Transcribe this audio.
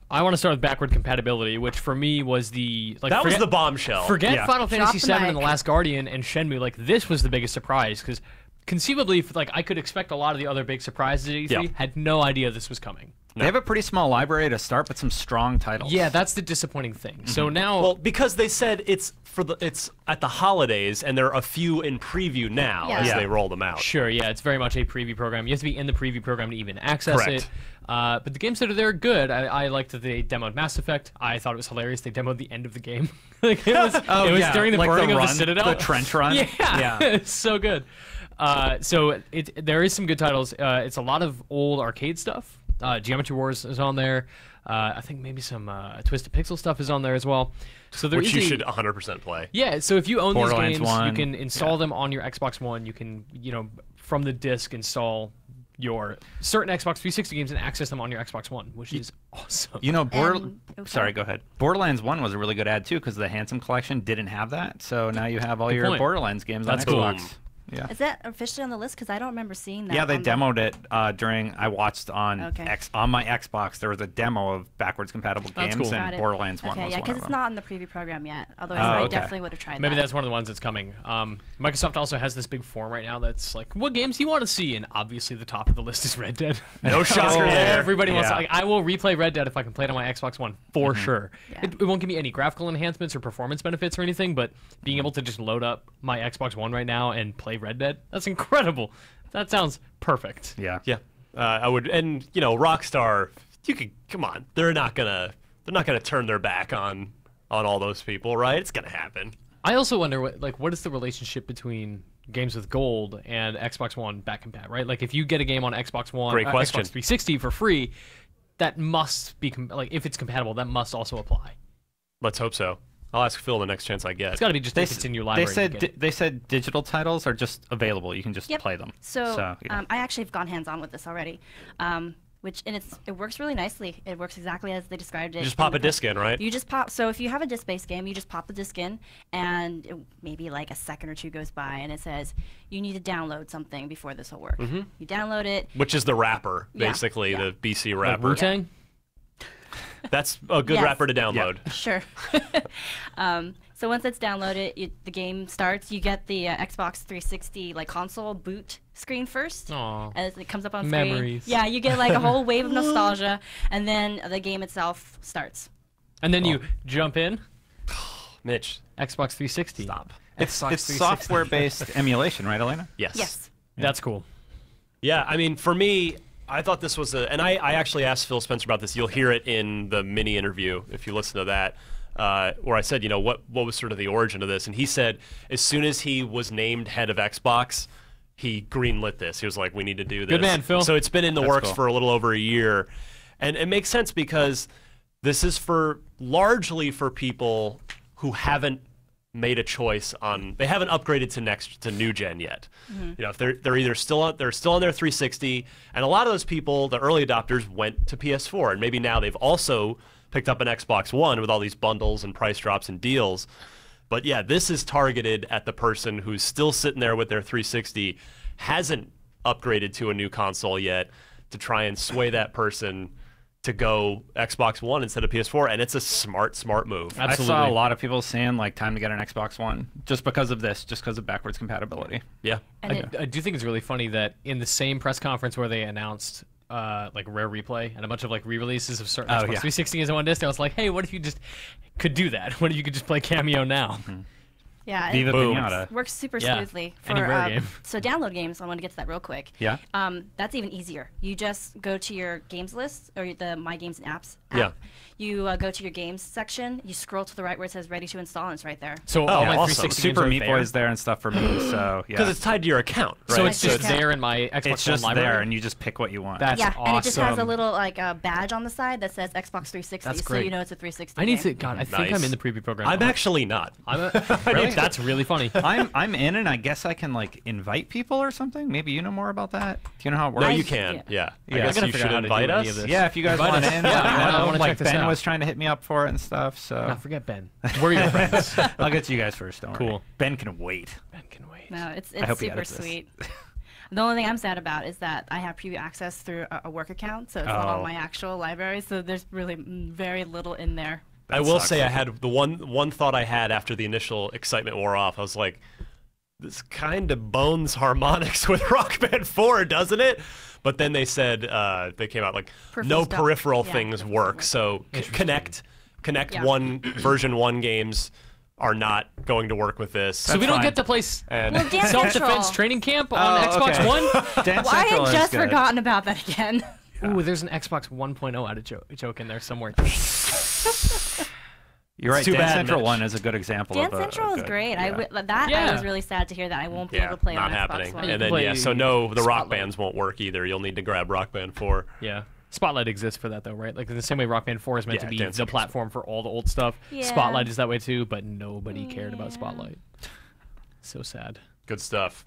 I want to start with backward compatibility, which for me was the that was the bombshell. Forget Final Fantasy VII and mic. The Last Guardian and Shenmue. Like this was the biggest surprise because conceivably, like I could expect a lot of the other big surprises at E3. Yeah. Had no idea this was coming. They have a pretty small library to start, but some strong titles. Yeah, that's the disappointing thing. So now, Well, because they said it's at the holidays, and there are a few in preview now Yeah. as Yeah. they roll them out. sure, yeah, it's very much a preview program. You have to be in the preview program to even access Correct. it. But the games that are there are good. I liked that they demoed Mass Effect. I thought it was hilarious. They demoed the end of the game. Like, it was during the like burning of run, the Citadel. the trench run. Yeah, it's so good. So there is some good titles. It's a lot of old arcade stuff. Geometry Wars is on there. I think maybe some Twisted Pixel stuff is on there as well. So there Which is you a- should 100% play. Yeah, so if you own these Borderlands games, you 1. can install them on your Xbox One. You can, from the disc install your certain Xbox 360 games and access them on your Xbox One, which is awesome. You know, Okay. sorry, go ahead. Borderlands 1 was a really good ad, too, because the Handsome Collection didn't have that. So now you have all your point. Borderlands games That's on cool. Xbox. Yeah. Is that officially on the list? Because I don't remember seeing that. Yeah, they on the- demoed it during. I watched on Okay. on my Xbox. There was a demo of backwards compatible That's games, cool. and Got it. Borderlands 1 Okay, was yeah, one because of it's them. not in the preview program yet. Otherwise, Oh, I okay. definitely would have tried Maybe that. that's one of the ones that's coming. Microsoft also has this big forum right now that's like, what games do you want to see? And obviously the top of the list is Red Dead. No shocker there. Everybody wants to, Yeah. like, I will replay Red Dead if I can play it on my Xbox One, for sure. Yeah. It won't give me any graphical enhancements or performance benefits or anything, but being able to just load up my Xbox One right now and play Red Dead, that's incredible. That sounds perfect. Yeah. Yeah, I would, and Rockstar. You could come on. They're not gonna turn their back on all those people, right? It's gonna happen. I also wonder what is the relationship between games with gold and Xbox One back compat, right? Like if you get a game on Xbox One, Great question. Xbox 360 for free, that must be like if it's compatible, that must also apply. Let's hope so. I'll ask Phil the next chance I get. It's got to be just if it's in your library. They said digital titles are just available. You can just Yep. play them. So, yeah. I actually have gone hands-on with this already, it works really nicely. It works exactly as they described it. You just pop in a the disc in, right? You just pop. So if you have a disc-based game, you just pop the disc in, and maybe like a second or two goes by, and it says you need to download something before this will work. Mm-hmm. You download it. Which is the wrapper, Yeah, basically yeah. the BC Like wrapper. Wu-Tang? That's a good Yes. wrapper to download. Sure. So once it's downloaded, the game starts. You get the Xbox 360 like console boot screen first. Aw. As it comes up on Memories. screen. Yeah, you get like a whole wave of nostalgia, and then the game itself starts. And then you jump in, Mitch, Xbox 360. stop. It's Xbox 360. software-based emulation, right, Elena? Yes. Yes. That's cool. Yeah, I mean, for me, I thought this was and I actually asked Phil Spencer about this. You'll hear it in the mini interview if you listen to that, where I said, what was sort of the origin of this? And he said as soon as he was named head of Xbox, he greenlit this. He was like, we need to do this. Good man, Phil. So it's been in the That's works cool. for a little over a year. And it makes sense because this is largely for people who haven't made a choice they haven't upgraded to new gen yet. If they're either still on their 360, and a lot of those people, the early adopters, went to PS4, and maybe now they've also picked up an Xbox One with all these bundles and price drops and deals. But yeah, this is targeted at the person who's still sitting there with their 360, hasn't upgraded to a new console yet, to try and sway that person to go Xbox One instead of PS4, and it's a smart move. Absolutely. I saw a lot of people saying like time to get an Xbox One just because of this, just because of backwards compatibility. Yeah. And I do think it's really funny that in the same press conference where they announced like Rare Replay and a bunch of like re-releases of certain Xbox 360 games on one disc, I was like, hey, what if you just could do that? What if you could just play Cameo now? yeah, Viva Boom. Pinata. works super Yeah, smoothly any Rare game. So download games. I want to get to that real quick. Yeah. That's even easier. You just go to your games list or the My Games and Apps app. Yeah. You go to your games section. You scroll to the right where it says ready to install, and it's right there. So all my awesome. 360 Super games Meat are Boy there. is there and stuff for me, so yeah. Because it's tied to your account, right? So it's Right. just there in my Xbox It's One just library. there, and you just pick what you want. That's yeah, awesome. and it just has a little like badge on the side that says Xbox 360, That's so great. you know it's a 360. I need to. game. God, I think Nice. I'm in the preview program. I'm actually not. Really? That's really funny. I'm in, and I guess I can like invite people or something. Maybe you know more about that. Do you know how it works? No, you can. Yeah. Yeah. I I guess gotta you figure should out how to invite do any us. of this. Yeah, if you guys Invite want us. in, Yeah, I I wanna like check this Ben out. was trying to hit me up for it and stuff. So No, forget Ben. We're your friends. I'll get to you guys first. Don't worry. Cool. Ben can wait. Ben can wait. No, it's hope he super edits this. sweet. The only thing I'm sad about is that I have preview access through a work account, so it's not on my actual library. So there's really very little in there. I will say I had the one thought I had after the initial excitement wore off. I was like, this kind of bones harmonics with Rock Band 4, doesn't it? But then they said they came out like no peripheral things work. So Connect one version 1 games are not going to work with this. So we don't get to play Self-Defense Training Camp on Xbox One? I had just forgotten about that again. Ooh, there's an Xbox 1.0 out of joke in there somewhere. You're right. Dance Central 1 is a good example. Dance Central is great. I was really sad to hear that I won't be able to play on Xbox One. And then so no, the Rock Bands won't work either. You'll need to grab Rock Band 4. Yeah. Spotlight exists for that though, right? Like in the same way Rock Band 4 is meant to be the platform for all the old stuff. Yeah. Spotlight is that way too, but nobody cared about Spotlight. So sad. Good stuff.